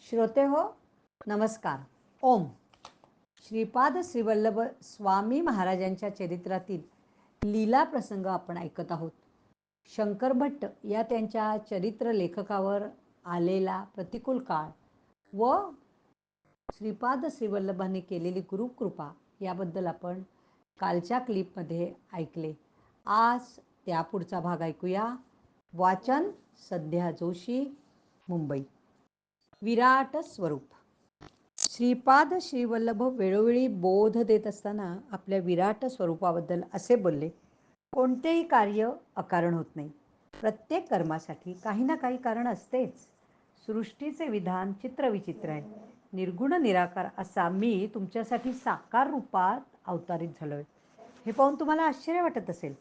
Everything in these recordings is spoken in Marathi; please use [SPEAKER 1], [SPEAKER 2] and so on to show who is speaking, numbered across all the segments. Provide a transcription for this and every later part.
[SPEAKER 1] श्रोते हो, नमस्कार. ओम. श्रीपाद श्रीवल्लभ स्वामी महाराजांच्या चरित्रातील लीला प्रसंग आपण ऐकत आहोत. शंकर भट्ट या त्यांच्या चरित्र लेखकावर आलेला प्रतिकूल काळ व श्रीपाद श्रीवल्लभांनी केलेली गुरुकृपा याबद्दल आपण कालच्या क्लिपमध्ये ऐकले. आज त्यापुढचा भाग ऐकूया. वाचन सध्या जोशी, मुंबई. विराट स्वरूप. श्रीपाद श्रीवल्लभ वेळोवेळी बोध देत असताना आपल्या विराट स्वरूपाबद्दल असे बोलले, कोणतेही कार्य अकारण होत नाही. प्रत्येक कर्मासाठी काही ना काही कारण असतेच. सृष्टीचे विधान चित्रविचित्र आहे. निर्गुण निराकार असा मी तुमच्यासाठी साकार रूपात अवतारित झालोय. हे पाहून तुम्हाला आश्चर्य वाटत असेल.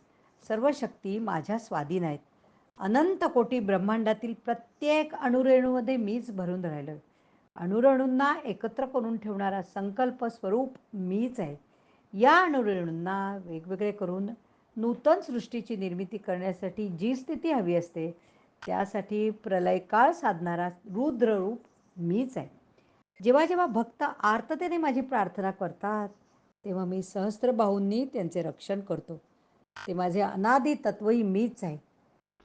[SPEAKER 1] सर्व शक्ती माझ्या स्वाधीन आहेत. अनंत कोटी ब्रह्मांडातील प्रत्येक अणुरेणूमध्ये मीच भरून राहिलोय. अणुरेणूंना एकत्र करून ठेवणारा संकल्प स्वरूप मीच आहे. या अणुरेणूंना वेगवेगळे करून नूतन सृष्टीची निर्मिती करण्यासाठी जी स्थिती हवी असते त्यासाठी प्रलयकाळ साधणारा रुद्ररूप मीच आहे. जेव्हा जेव्हा भक्त आर्ततेने माझी प्रार्थना करतात तेव्हा मी सहस्त्रबाहूंनी त्यांचे रक्षण करतो. ते माझे अनादि तत्वही मीच आहे.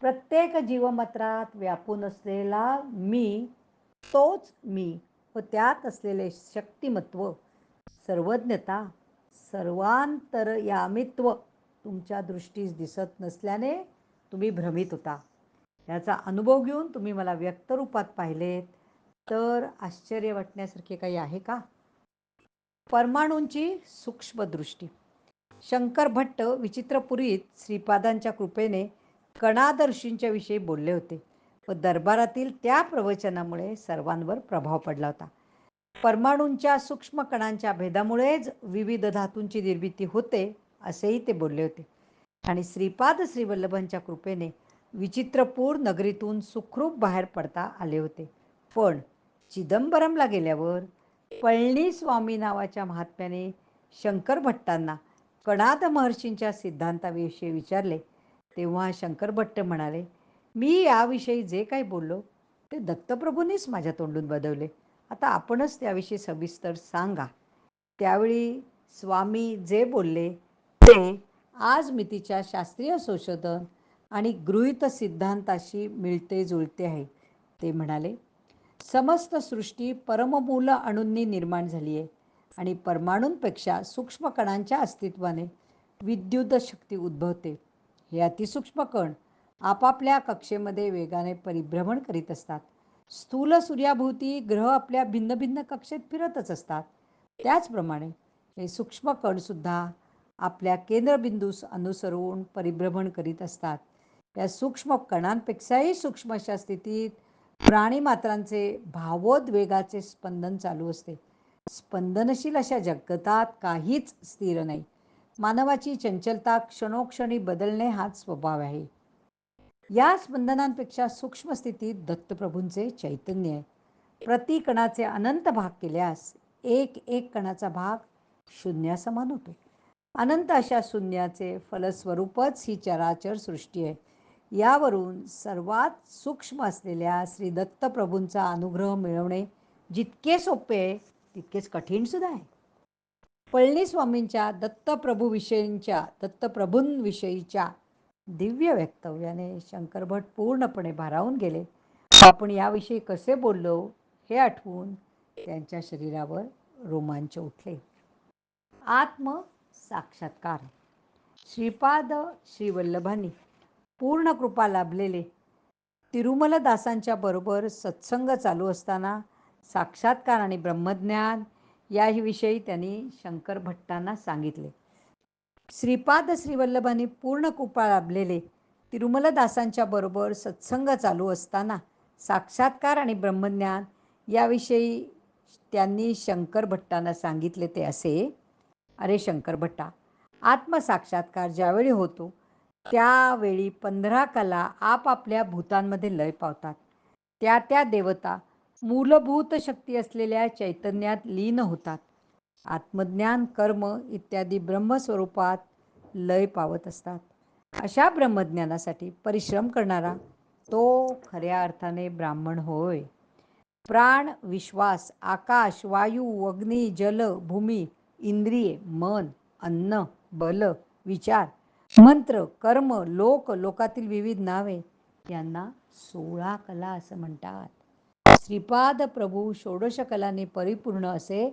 [SPEAKER 1] प्रत्येक जीवमात्रात व्यापून असलेला मी तोच मी व त्यात असलेले शक्तिमत्व, सर्वज्ञता, सर्वांतरयामित्व तुमच्या दृष्टीस दिसत नसल्याने तुम्ही भ्रमित होता. याचा अनुभव घेऊन तुम्ही मला व्यक्तरूपात पाहिलेत तर आश्चर्य वाटण्यासारखे काही आहे का? परमाणूंची सूक्ष्मदृष्टी. शंकर भट्ट विचित्रपुरीत श्रीपादांच्या कृपेने कणाद ऋषींच्या विषयी बोलले होते व दरबारातील त्या प्रवचनामुळे सर्वांवर प्रभाव पडला होता. परमाणूंच्या सूक्ष्म कणांच्या भेदामुळेच विविध धातूंची निर्मिती होते असेही ते बोलले होते. आणि श्रीपाद श्रीवल्लभांच्या कृपेने विचित्रपूर नगरीतून सुखरूप बाहेर पडता आले होते. पण चिदंबरमला गेल्यावर पळणीस्वामी नावाच्या महात्म्याने शंकर भट्टांना कणाद महर्षींच्या सिद्धांताविषयी विचारले तेव्हा शंकर भट्ट म्हणाले, मी याविषयी जे काही बोललो ते दत्तप्रभूंनीच माझ्या तोंडून बदवले. आता आपणच त्याविषयी सविस्तर सांगा. त्यावेळी स्वामी जे बोलले ते आज मितीच्या शास्त्रीय संशोधन आणि गृहीत सिद्धांताशी मिळते जुळते आहे. ते म्हणाले, समस्त सृष्टी परममूल अणूंनी निर्माण झाली आहे आणि परमाणूंपेक्षा सूक्ष्म कणांच्या अस्तित्वाने विद्युत शक्ती उद्भवते. हे अतिसूक्ष्म कण आपापल्या कक्षेमध्ये वेगाने परिभ्रमण करीत असतात. स्थूल सूर्याभोवती ग्रह आपल्या भिन्न भिन्न कक्षेत फिरतच असतात. त्याचप्रमाणे हे सूक्ष्म कणसुद्धा आपल्या केंद्रबिंदूस अनुसरून परिभ्रमण करीत असतात. या सूक्ष्म कणांपेक्षाही सूक्ष्म अशा स्थितीत प्राणीमात्रांचे भावोद्वेगाचे स्पंदन चालू असते. स्पंदनशील अशा जगतात काहीच स्थिर नाही. मानवाची चंचलता क्षणोक्षणी बदलणे हाच स्वभाव आहे. या स्पंदनांपेक्षा सूक्ष्म स्थितीत दत्तप्रभूंचे चैतन्य आहे. प्रति कणाचे अनंत भाग केल्यास एक एक कणाचा भाग शून्यासमान होतो. अनंत अशा शून्याचे फलस्वरूपच ही चराचर सृष्टी आहे. यावरून सर्वात सूक्ष्म असलेल्या श्री दत्तप्रभूंचा अनुग्रह मिळवणे जितके सोपे आहे तितकेच कठीणसुद्धा आहे. पळणीस्वामींच्या दत्तप्रभूंविषयीच्या दिव्य वक्तव्याने शंकर भट पूर्णपणे भारावून गेले. आपण याविषयी कसे बोललो हे आठवून त्यांच्या शरीरावर रोमांच उठले. आत्मसाक्षात्कार. श्रीपाद श्रीवल्लभांनी पूर्ण कृपा लाभलेले तिरुमलदासांच्या बरोबर सत्संग चालू असताना साक्षात्कार आणि ब्रह्मज्ञान याविषयी त्यांनी शंकर भट्टांना सांगितले. श्रीपाद श्रीवल्लभांनी पूर्ण कृपा लाभलेले तिरुमलदासांच्या बरोबर सत्संग चालू असताना साक्षात्कार आणि ब्रह्मज्ञान याविषयी त्यांनी शंकर भट्टांना सांगितले ते असे, अरे शंकर भट्टा, आत्मसाक्षात्कार ज्यावेळी होतो त्यावेळी 15 कला आपापल्या भूतांमध्ये लय पावतात. त्या त्या देवता मूलभूत शक्ती असलेल्या चैतन्यात लीन होतात. आत्मज्ञान, कर्म इत्यादी ब्रह्मस्वरूपात लय पावत असतात. अशा ब्रह्मज्ञानासाठी परिश्रम करणारा तो खऱ्या अर्थाने ब्राह्मण होय. प्राण, विश्वास, आकाश, वायू, अग्नी, जल, भूमी, इंद्रिये, मन, अन्न, बल, विचार, मंत्र, कर्म, लोक, लोकातील विविध नावे यांना 16 कला असं म्हणतात. श्रीपाद प्रभू षोडश कलांनी परिपूर्ण असे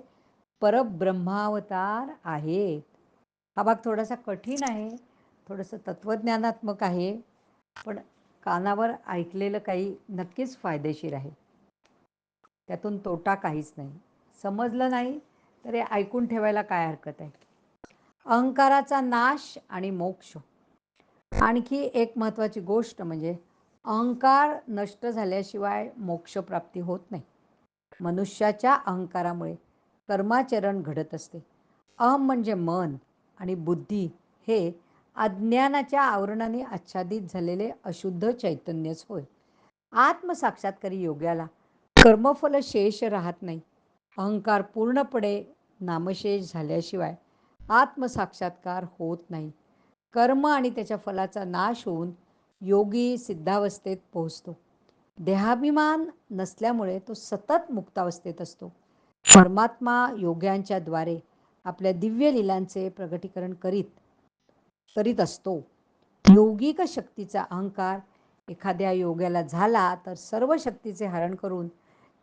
[SPEAKER 1] परब्रह्मावतार आहेत. हा भाग थोडासा कठीण आहे, थोडंसं तत्त्वज्ञानात्मक आहे, पण कानावर ऐकलेलं काही नक्कीच फायदेशीर आहे. त्यातून तोटा काहीच नाही. समजलं नाही तरी ऐकून ठेवायला काय हरकत आहे. अहंकाराचा नाश आणि मोक्ष. आणखी एक महत्त्वाची गोष्ट म्हणजे अहंकार नष्ट झाल्याशिवाय मोक्षप्राप्ती होत नाही. मनुष्याच्या अहंकारामुळे कर्माचरण घडत असते. अहम म्हणजे मन आणि बुद्धी हे अज्ञानाच्या आवरणाने आच्छादित झालेले अशुद्ध चैतन्यच होय. आत्मसाक्षात्कारी योग्याला कर्मफल शेष राहत नाही. अहंकार पूर्णपणे नामशेष झाल्याशिवाय आत्मसाक्षात्कार होत नाही. कर्म आणि त्याच्या फलाचा नाश होऊन योगी सिद्धावस्थेत पोहोचतो. देहाभिमान नसल्यामुळे तो सतत मुक्तावस्थेत असतो. परमात्मा योग्यांच्या द्वारे आपल्या दिव्य लीलांचे प्रगटीकरण करीत असतो. योगिक शक्तीचा अहंकार एखाद्या योग्याला झाला तर सर्व शक्तीचे हरण करून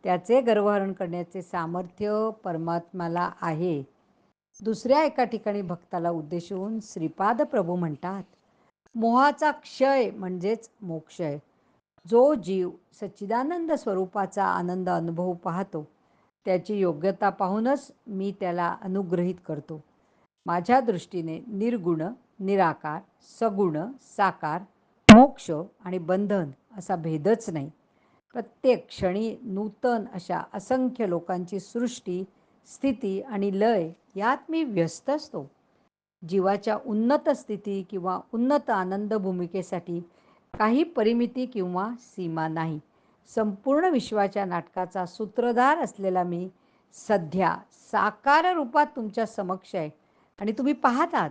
[SPEAKER 1] त्याचे गर्वहरण करण्याचे सामर्थ्य परमात्म्याला आहे. दुसऱ्या एका ठिकाणी भक्ताला उद्देशून श्रीपाद प्रभू म्हणतात, मोहाचा क्षय म्हणजेच मोक्ष आहे. जो जीव सच्चिदानंद स्वरूपाचा आनंद अनुभव पाहतो त्याची योग्यता पाहूनच मी त्याला अनुग्रहित करतो. माझ्या दृष्टीने निर्गुण, निराकार, सगुण, साकार, मोक्ष आणि बंधन असा भेदच नाही. प्रत्येक क्षणी नूतन अशा असंख्य लोकांची सृष्टी, स्थिती आणि लय यात मी व्यस्त असतो. जीवाच्या उन्नत स्थिती किंवा उन्नत आनंद भूमिकेसाठी काही परिमिती किंवा सीमा नाही. संपूर्ण विश्वाच्या नाटकाचा सूत्रधार असलेला मी सध्या साकार रूपात तुमच्या समक्ष आहे आणि तुम्ही पाहतात.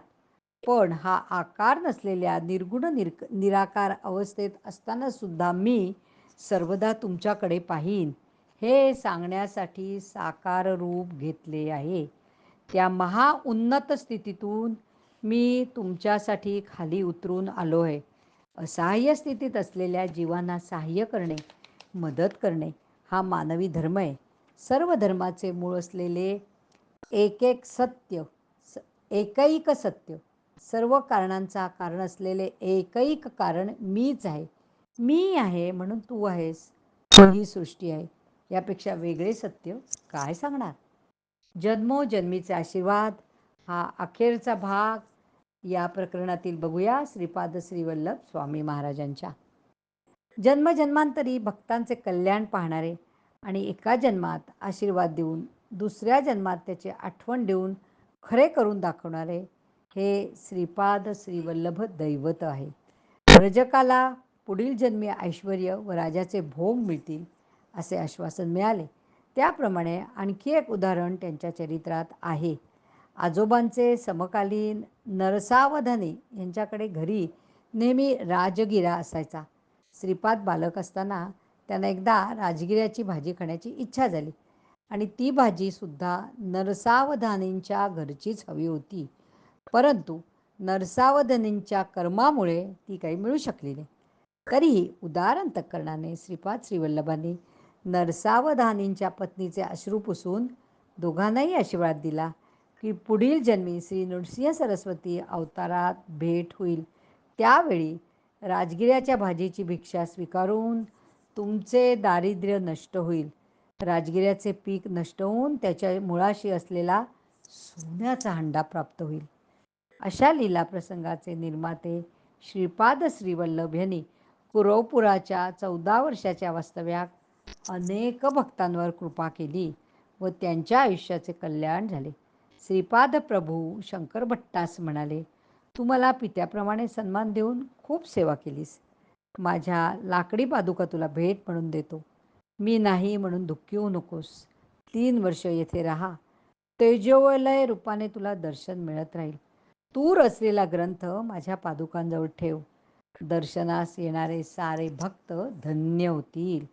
[SPEAKER 1] पण हा आकार नसलेल्या निर्गुण निराकार अवस्थेत असताना सुद्धा मी सर्वदा तुमच्याकडे पाहीन हे सांगण्यासाठी साकार रूप घेतले आहे. त्या महाउन्नत स्थितीतून मी तुमच्यासाठी खाली उतरून आलो आहे. असहाय्य स्थितीत असलेल्या जीवांना सहाय्य करणे, मदत करणे हा मानवी धर्म आहे. सर्व धर्माचे मूळ असलेले एकैक सत्य, सर्व कारणांचा कारण असलेले एकैक कारण मीच आहे. मी आहे म्हणून तू आहेस, ही सृष्टी आहे. यापेक्षा वेगळे सत्य काय सांगणार? जन्मोजन्मीचे आशीर्वाद हा अखेरचा भाग या प्रकरणातील बघूया श्रीपाद श्रीवल्लभ स्वामी महाराजांच्या. जन्मजन्मांतरी भक्तांचे कल्याण पाहणारे आणि एका जन्मात आशीर्वाद देऊन दुसऱ्या जन्मात त्याची आठवण देऊन खरे करून दाखवणारे हे श्रीपाद श्रीवल्लभ दैवत आहे. रजकाला पुढील जन्मी ऐश्वर्य व राजाचे भोग मिळतील असे आश्वासन मिळाले. त्याप्रमाणे आणखी एक उदाहरण त्यांच्या चरित्रात आहे. आजोबांचे समकालीन नरसावधानी यांच्याकडे घरी नेहमी राजगिरा असायचा. श्रीपाद बालक असताना त्यांना एकदा राजगिऱ्याची भाजी खाण्याची इच्छा झाली आणि ती भाजीसुद्धा नरसावधानींच्या घरचीच हवी होती. परंतु नरसावधानींच्या कर्मामुळे ती काही मिळू शकली नाही. तरीही उदार अंतःकरणाने श्रीपाद श्रीवल्लभांनी नरसावधानींच्या पत्नीचे अश्रू पुसून दोघांनाही आशीर्वाद दिला की पुढील जन्मी श्री नृसिंह सरस्वती अवतारात भेट होईल. त्यावेळी राजगिऱ्याच्या भाजीची भिक्षा स्वीकारून तुमचे दारिद्र्य नष्ट होईल. राजगिऱ्याचे पीक नष्ट होऊन त्याच्या मुळाशी असलेला सोन्याचा हंडा प्राप्त होईल. अशा लीला प्रसंगाचे निर्माते श्रीपाद श्रीवल्लभ यांनी कुरवपुराच्या 14 वर्षाच्या वास्तव्यात अनेक भक्तांवर कृपा केली व त्यांच्या आयुष्याचे कल्याण झाले. श्रीपाद प्रभू शंकर भट्टास म्हणाले, तू मला पित्याप्रमाणे सन्मान देऊन खूप सेवा केलीस. माझ्या लाकडी पादुका तुला भेट म्हणून देतो. मी नाही म्हणून दुःखी होऊ नकोस. 3 वर्ष येथे राहा. तेजोवलय रूपाने तुला दर्शन मिळत राहील. तू रचलेला ग्रंथ माझ्या पादुकांजवळ ठेव. दर्शनास येणारे सारे भक्त धन्य होतील.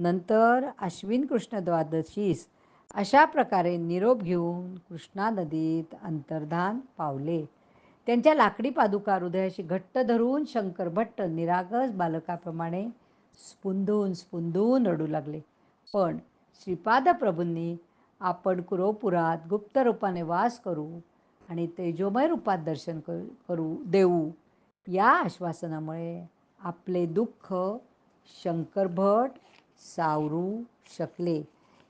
[SPEAKER 1] नंतर अश्विन कृष्ण द्वादशीस अशा प्रकारे निरोप घेऊन कृष्णा नदीत अंतर्धान पावले. त्यांच्या लाकडी पादुका हृदयाशी घट्ट धरून शंकर भट्ट निरागस बालकाप्रमाणे स्पुंदून स्पुंदून रडू लागले. पण श्रीपाद प्रभूंनी आपण कुरोपुरात गुप्त रूपाने वास करू आणि तेजोमय रूपात दर्शन करू देऊ या आश्वासनामुळे आपले दुःख शंकरभट सावरू शकले.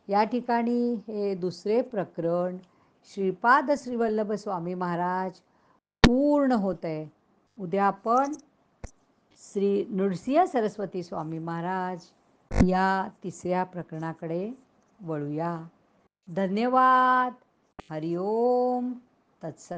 [SPEAKER 1] या ठिकाणी हे दुसरे प्रकरण श्रीपाद श्रीवल्लभ स्वामी महाराज पूर्ण होत आहे. उद्या आपण श्री नृसिंह सरस्वती स्वामी महाराज या तिसऱ्या प्रकरणाकडे वळूया. धन्यवाद. हरिओम तत्सत.